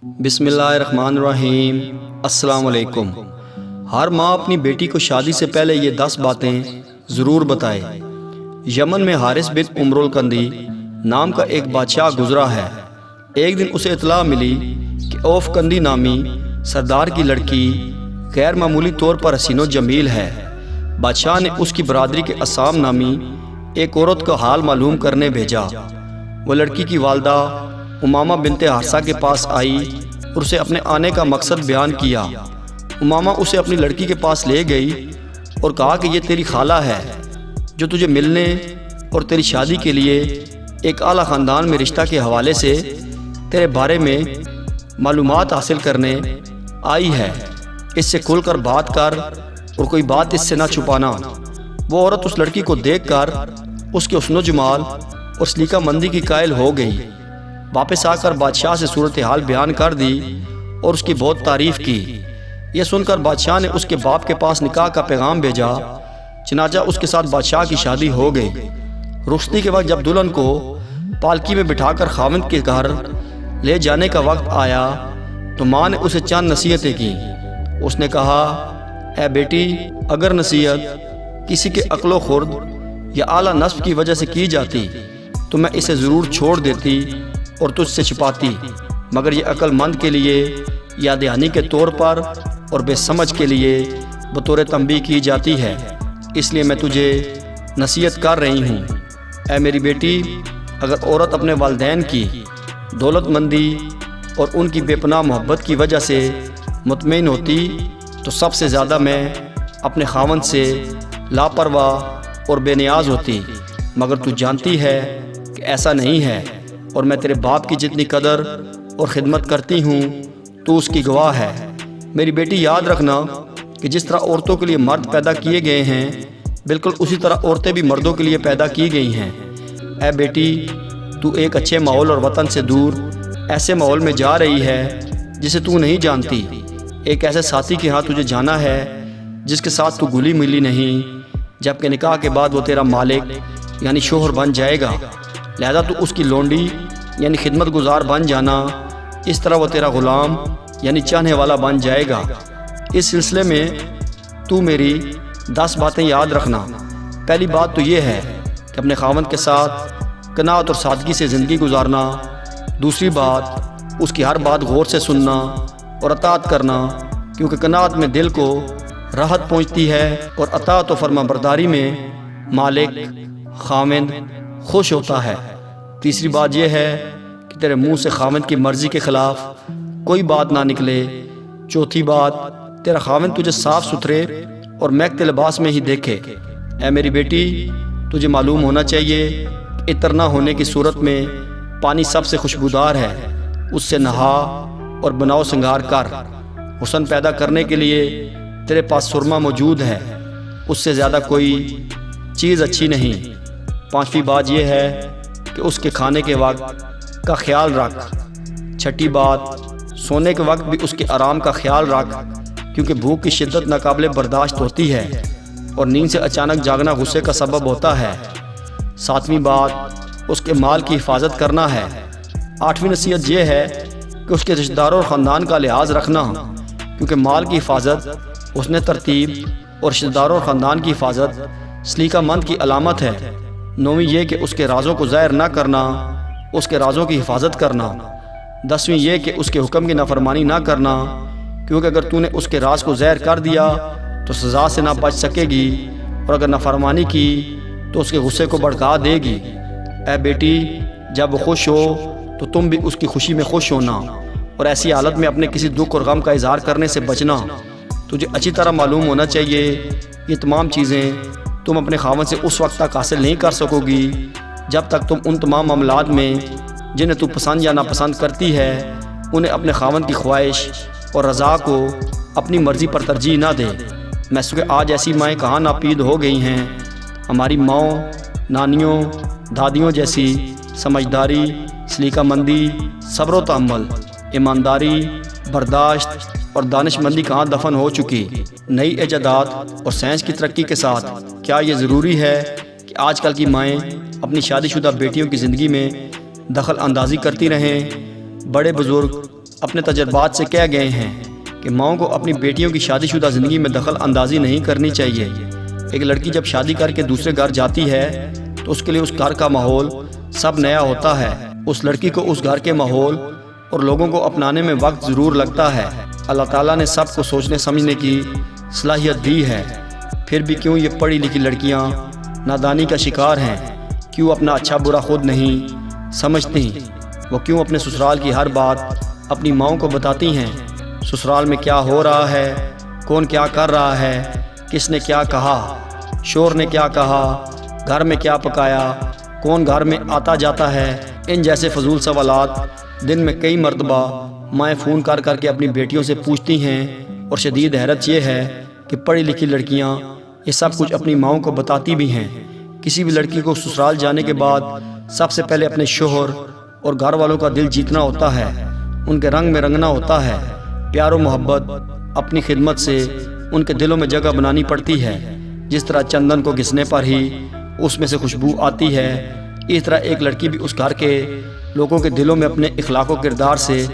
بسم اللہ الرحمن الرحیم۔ السلام علیکم۔ ہر ماں اپنی بیٹی کو شادی سے پہلے یہ 10 باتیں ضرور بتائے۔ یمن میں حارث بن عمرو الکندی نام کا ایک بادشاہ گزرا ہے۔ ایک دن اسے اطلاع ملی کہ اوف کندی نامی سردار کی لڑکی غیر معمولی طور پر حسین و جمیل ہے۔ بادشاہ نے اس کی برادری کے اسام نامی ایک عورت کا حال معلوم کرنے بھیجا۔ وہ لڑکی کی والدہ امامہ بنت حارثہ کے پاس آئی اور اسے اپنے آنے کا مقصد بیان کیا۔ امامہ اسے اپنی لڑکی کے پاس لے گئی اور کہا کہ یہ تیری خالہ ہے جو تجھے ملنے اور تیری شادی کے لیے ایک اعلیٰ خاندان میں رشتہ کے حوالے سے تیرے بارے میں معلومات حاصل کرنے آئی ہے۔ اس سے کھل کر بات کر اور کوئی بات اس سے نہ چھپانا۔ وہ عورت اس لڑکی کو دیکھ کر اس کے حسن و جمال اور سلیقہ مندی کی قائل ہو گئی۔ واپس آ کر بادشاہ سے صورتحال بیان کر دی اور اس کی بہت تعریف کی۔ یہ سن کر بادشاہ نے اس کے باپ کے پاس نکاح کا پیغام بھیجا۔ چنانچہ اس کے ساتھ بادشاہ کی شادی ہو گئی۔ رخصتی کے وقت جب دلہن کو پالکی میں بٹھا کر خاوند کے گھر لے جانے کا وقت آیا تو ماں نے اسے چند نصیحتیں کی۔ اس نے کہا، اے بیٹی، اگر نصیحت کسی کے عقل و خرد یا اعلیٰ نسب کی وجہ سے کی جاتی تو میں اسے ضرور چھوڑ دیتی اور تجھ سے چھپاتی، مگر یہ عقل مند کے لیے یا دہانی کے طور پر اور بے سمجھ کے لیے بطور تنبیہ کی جاتی ہے، اس لیے میں تجھے نصیحت کر رہی ہوں۔ اے میری بیٹی، اگر عورت اپنے والدین کی دولت مندی اور ان کی بے پناہ محبت کی وجہ سے مطمئن ہوتی تو سب سے زیادہ میں اپنے خاوند سے لاپرواہ اور بے نیاز ہوتی، مگر تو جانتی ہے کہ ایسا نہیں ہے اور میں تیرے باپ کی جتنی قدر اور خدمت کرتی ہوں تو اس کی گواہ ہے۔ میری بیٹی، یاد رکھنا کہ جس طرح عورتوں کے لیے مرد پیدا کیے گئے ہیں بالکل اسی طرح عورتیں بھی مردوں کے لیے پیدا کی گئی ہیں۔ اے بیٹی، تو ایک اچھے ماحول اور وطن سے دور ایسے ماحول میں جا رہی ہے جسے تو نہیں جانتی۔ ایک ایسے ساتھی کے ہاں تجھے جانا ہے جس کے ساتھ تو گلی ملی نہیں، جبکہ نکاح کے بعد وہ تیرا مالک یعنی شوہر بن جائے گا، لہذا تو اس کی لونڈی یعنی خدمت گزار بن جانا، اس طرح وہ تیرا غلام یعنی چاہنے والا بن جائے گا۔ اس سلسلے میں تو میری 10 باتیں یاد رکھنا۔ پہلی بات تو یہ ہے کہ اپنے خاوند کے ساتھ قناعت اور سادگی سے زندگی گزارنا۔ دوسری بات، اس کی ہر بات غور سے سننا اور اطاعت کرنا، کیونکہ قناعت میں دل کو راحت پہنچتی ہے اور اطاعت و فرما برداری میں مالک خاوند خوش ہوتا ہے۔ تیسری بات یہ ہے کہ تیرے منہ سے خاوند کی مرضی کے خلاف کوئی بات نہ نکلے۔ چوتھی بات، تیرا خاوند تجھے صاف ستھرے اور مہکتے لباس میں ہی دیکھے۔ اے میری بیٹی، تجھے معلوم ہونا چاہیے کہ عطر نہ ہونے کی صورت میں پانی سب سے خوشبودار ہے، اس سے نہا اور بناؤ سنگار کر۔ حسن پیدا کرنے کے لیے تیرے پاس سرما موجود ہے، اس سے زیادہ کوئی چیز اچھی نہیں۔ پانچویں بات یہ ہے کہ اس کے کھانے کے وقت کا خیال رکھ۔ چھٹی بات، سونے کے وقت بھی اس کے آرام کا خیال رکھ، کیونکہ بھوک کی شدت ناقابل برداشت ہوتی ہے اور نیند سے اچانک جاگنا غصے کا سبب ہوتا ہے۔ ساتویں بات، اس کے مال کی حفاظت کرنا ہے۔ آٹھویں نصیحت یہ ہے کہ اس کے رشتہ داروں اور خاندان کا لحاظ رکھنا، کیونکہ مال کی حفاظت حسن ترتیب اور رشتہ داروں اور خاندان کی حفاظت سلیقہ مند کی علامت ہے۔ نویں یہ کہ اس کے رازوں کو ظاہر نہ کرنا، اس کے رازوں کی حفاظت کرنا۔ دسویں یہ کہ اس کے حکم کی نافرمانی نہ کرنا، کیونکہ اگر تو نے اس کے راز کو ظاہر کر دیا تو سزا سے نہ بچ سکے گی، اور اگر نافرمانی کی تو اس کے غصے کو بھڑکا دے گی۔ اے بیٹی، جب وہ خوش ہو تو تم بھی اس کی خوشی میں خوش ہونا، اور ایسی حالت میں اپنے کسی دکھ اور غم کا اظہار کرنے سے بچنا۔ تجھے اچھی طرح معلوم ہونا چاہیے یہ تمام چیزیں تم اپنے خاوند سے اس وقت تک حاصل نہیں کر سکو گی جب تک تم ان تمام معاملات میں جنہیں تو پسند یا ناپسند کرتی ہے انہیں اپنے خاوند کی خواہش اور رضا کو اپنی مرضی پر ترجیح نہ دے۔ محض کہ آج ایسی مائیں کہاں ناپید ہو گئی ہیں۔ ہماری ماؤں، نانیوں، دادیوں جیسی سمجھداری، سلیقہ مندی، صبر و تحمل، ایمانداری، برداشت اور دانش مندی کہاں دفن ہو چکی۔ نئی ایجادات اور سائنس کی ترقی کے ساتھ کیا یہ ضروری ہے کہ آج کل کی مائیں اپنی شادی شدہ بیٹیوں کی زندگی میں دخل اندازی کرتی رہیں؟ بڑے بزرگ اپنے تجربات سے کہہ گئے ہیں کہ ماؤں کو اپنی بیٹیوں کی شادی شدہ زندگی میں دخل اندازی نہیں کرنی چاہیے۔ ایک لڑکی جب شادی کر کے دوسرے گھر جاتی ہے تو اس کے لیے اس گھر کا ماحول سب نیا ہوتا ہے۔ اس لڑکی کو اس گھر کے ماحول اور لوگوں کو اپنانے میں وقت ضرور لگتا ہے۔ اللہ تعالیٰ نے سب کو سوچنے سمجھنے کی صلاحیت دی ہے، پھر بھی کیوں یہ پڑھی لکھی لڑکیاں نادانی کا شکار ہیں؟ کیوں اپنا اچھا برا خود نہیں سمجھتی؟ وہ کیوں اپنے سسرال کی ہر بات اپنی ماؤں کو بتاتی ہیں؟ سسرال میں کیا ہو رہا ہے، کون کیا کر رہا ہے، کس نے کیا کہا، شور نے کیا کہا، گھر میں کیا پکایا، کون گھر میں آتا جاتا ہے، ان جیسے فضول سوالات دن میں کئی مرتبہ مائیں فون کر کر کے اپنی بیٹیوں سے پوچھتی ہیں۔ اور شدید حیرت یہ ہے کہ پڑھی لکھی لڑکیاں یہ سب کچھ اپنی ماؤں کو بتاتی بھی ہیں۔ کسی بھی لڑکی کو سسرال جانے کے بعد سب سے پہلے اپنے شوہر اور گھر والوں کا دل جیتنا ہوتا ہے، ان کے رنگ میں رنگنا ہوتا ہے، پیار و محبت اپنی خدمت سے ان کے دلوں میں جگہ بنانی پڑتی ہے۔ جس طرح چندن کو گھسنے پر ہی اس میں سے خوشبو آتی ہے، اس طرح ایک لڑکی بھی اس گھر کے لوگوں کے دلوں میں اپنے اخلاق و کردار سے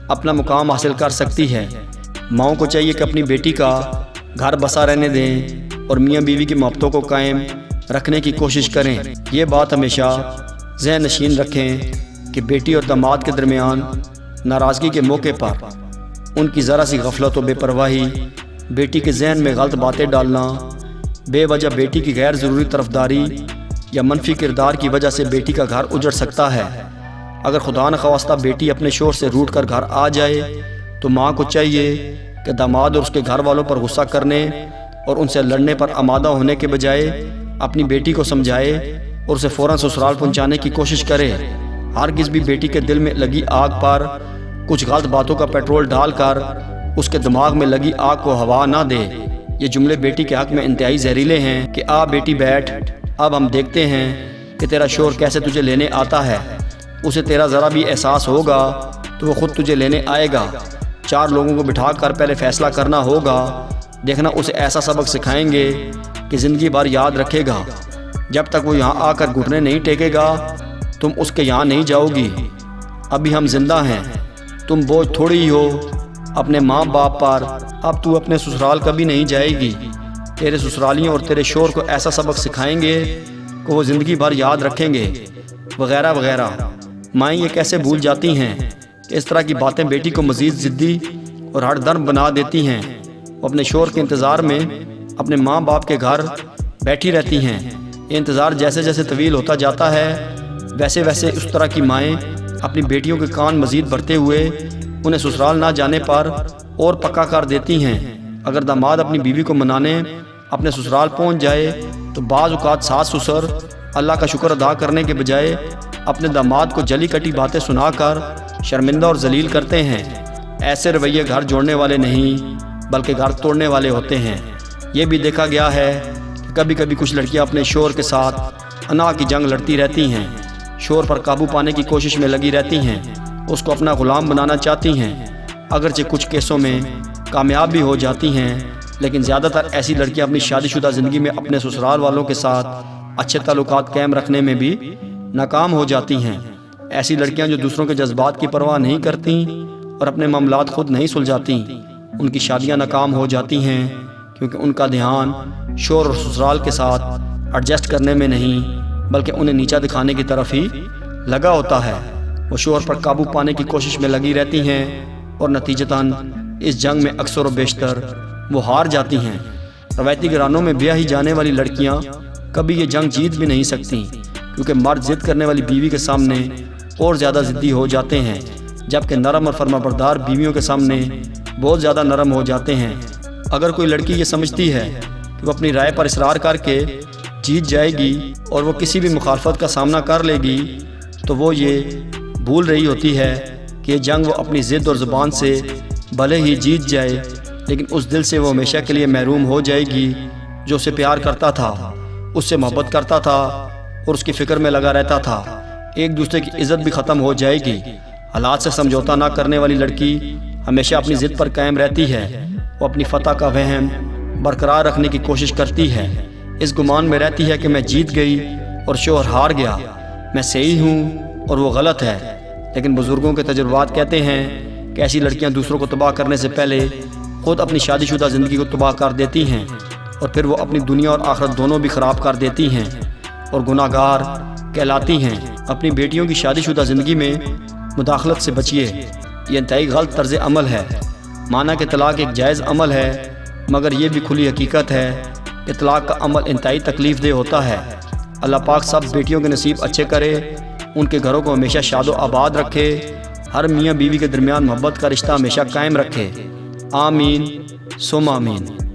اپنا مقام حاصل کر سکتی ہے۔ ماؤں کو چاہیے کہ اپنی بیٹی کا گھر بسا رہنے دیں اور میاں بیوی کی محبتوں کو قائم رکھنے کی کوشش کریں۔ یہ بات ہمیشہ ذہن نشین رکھیں کہ بیٹی اور داماد کے درمیان ناراضگی کے موقع پر ان کی ذرا سی غفلت و بے پرواہی، بیٹی کے ذہن میں غلط باتیں ڈالنا، بے وجہ بیٹی کی غیر ضروری طرفداری یا منفی کردار کی وجہ سے بیٹی کا گھر اجڑ سکتا ہے۔ اگر خدا نخواستہ بیٹی اپنے شوہر سے روٹھ کر گھر آ جائے تو ماں کو چاہیے کہ داماد اور اس کے گھر والوں پر غصہ کرنے اور ان سے لڑنے پر آمادہ ہونے کے بجائے اپنی بیٹی کو سمجھائے اور اسے فوراً سسرال پہنچانے کی کوشش کرے۔ ہرگز بھی بیٹی کے دل میں لگی آگ پر کچھ غلط باتوں کا پیٹرول ڈال کر اس کے دماغ میں لگی آگ کو ہوا نہ دے۔ یہ جملے بیٹی کے حق میں انتہائی زہریلے ہیں کہ آ بیٹی بیٹھ، اب ہم دیکھتے ہیں کہ تیرا شوہر کیسے تجھے لینے آتا ہے۔ اسے تیرا ذرا بھی احساس ہوگا تو وہ خود تجھے لینے آئے گا۔ 4 لوگوں کو بٹھا کر پہلے فیصلہ کرنا ہوگا، دیکھنا اسے ایسا سبق سکھائیں گے کہ زندگی بھر یاد رکھے گا۔ جب تک وہ یہاں آ کر گھٹنے نہیں ٹیکے گا تم اس کے یہاں نہیں جاؤ گی۔ ابھی ہم زندہ ہیں، تم بوجھ تھوڑی ہی ہو اپنے ماں باپ پر، اب تو اپنے سسرال کبھی نہیں جائے گی۔ تیرے سسرالیوں اور تیرے شوہر کو ایسا سبق سکھائیں گے کہ وہ زندگی بھر یاد رکھیں گے، وغیرہ وغیرہ۔ مائیں یہ کیسے بھول جاتی ہیں کہ اس طرح کی باتیں بیٹی کو مزید ضدی اور ہٹ درم بنا دیتی ہیں۔ وہ اپنے شوہر کے انتظار میں اپنے ماں باپ کے گھر بیٹھی رہتی ہیں۔ یہ انتظار جیسے جیسے طویل ہوتا جاتا ہے ویسے ویسے اس طرح کی مائیں اپنی بیٹیوں کے کان مزید بھرتے ہوئے انہیں سسرال نہ جانے پر اور پکا کر دیتی ہیں۔ اگر داماد اپنی بیوی کو منانے اپنے سسرال پہنچ جائے تو بعض اوقات ساس سسر اللہ کا شکر ادا کرنے کے بجائے اپنے داماد کو جلی کٹی باتیں سنا کر شرمندہ اور ذلیل کرتے ہیں۔ ایسے رویے گھر جوڑنے والے نہیں بلکہ گھر توڑنے والے ہوتے ہیں۔ یہ بھی دیکھا گیا ہے کہ کبھی کبھی کچھ لڑکیاں اپنے شوہر کے ساتھ انا کی جنگ لڑتی رہتی ہیں، شوہر پر قابو پانے کی کوشش میں لگی رہتی ہیں، اس کو اپنا غلام بنانا چاہتی ہیں۔ اگرچہ کچھ کیسوں میں کامیاب بھی ہو جاتی ہیں، لیکن زیادہ تر ایسی لڑکیاں اپنی شادی شدہ زندگی میں اپنے سسرال والوں کے ساتھ اچھے تعلقات قائم رکھنے میں بھی ناکام ہو جاتی ہیں۔ ایسی لڑکیاں جو دوسروں کے جذبات کی پرواہ نہیں کرتیں اور اپنے معاملات خود نہیں سلجھاتیں، ان کی شادیاں ناکام ہو جاتی ہیں کیونکہ ان کا دھیان شوہر اور سسرال کے ساتھ ایڈجسٹ کرنے میں نہیں بلکہ انہیں نیچا دکھانے کی طرف ہی لگا ہوتا ہے۔ وہ شوہر پر قابو پانے کی کوشش میں لگی رہتی ہیں اور نتیجتاً اس جنگ میں اکثر و بیشتر وہ ہار جاتی ہیں۔ روایتی گھرانوں میں بیاہی جانے والی لڑکیاں کبھی یہ جنگ جیت بھی نہیں سکتیں کیونکہ مرد ضد کرنے والی بیوی کے سامنے اور زیادہ ضدی ہو جاتے ہیں، جبکہ نرم اور فرمانبردار بیویوں کے سامنے بہت زیادہ نرم ہو جاتے ہیں۔ اگر کوئی لڑکی یہ سمجھتی ہے کہ وہ اپنی رائے پر اصرار کر کے جیت جائے گی اور وہ کسی بھی مخالفت کا سامنا کر لے گی تو وہ یہ بھول رہی ہوتی ہے کہ یہ جنگ وہ اپنی ضد اور زبان سے بھلے ہی جیت جائے لیکن اس دل سے وہ ہمیشہ کے لیے محروم ہو جائے گی جو اسے پیار کرتا تھا، اس سے محبت کرتا تھا اور اس کی فکر میں لگا رہتا تھا۔ ایک دوسرے کی عزت بھی ختم ہو جائے گی۔ حالات سے سمجھوتا نہ کرنے والی لڑکی ہمیشہ اپنی ضد پر قائم رہتی ہے، وہ اپنی فتح کا وہم برقرار رکھنے کی کوشش کرتی ہے، اس گمان میں رہتی ہے کہ میں جیت گئی اور شوہر ہار گیا، میں صحیح ہوں اور وہ غلط ہے۔ لیکن بزرگوں کے تجربات کہتے ہیں کہ کہ ایسی لڑکیاں دوسروں کو تباہ کرنے سے پہلے خود اپنی شادی شدہ زندگی کو تباہ کر دیتی ہیں اور پھر وہ اپنی دنیا اور آخرت دونوں بھی خراب کر دیتی ہیں اور گناہ گار کہلاتی ہیں۔ اپنی بیٹیوں کی شادی شدہ زندگی میں مداخلت سے بچیے، یہ انتہائی غلط طرز عمل ہے۔ مانا کہ طلاق ایک جائز عمل ہے، مگر یہ بھی کھلی حقیقت ہے کہ طلاق کا عمل انتہائی تکلیف دہ ہوتا ہے۔ اللہ پاک سب بیٹیوں کے نصیب اچھے کرے، ان کے گھروں کو ہمیشہ شاد و آباد رکھے، ہر میاں بیوی کے درمیان محبت کا رشتہ ہمیشہ قائم رکھے۔ آمین ثم آمین۔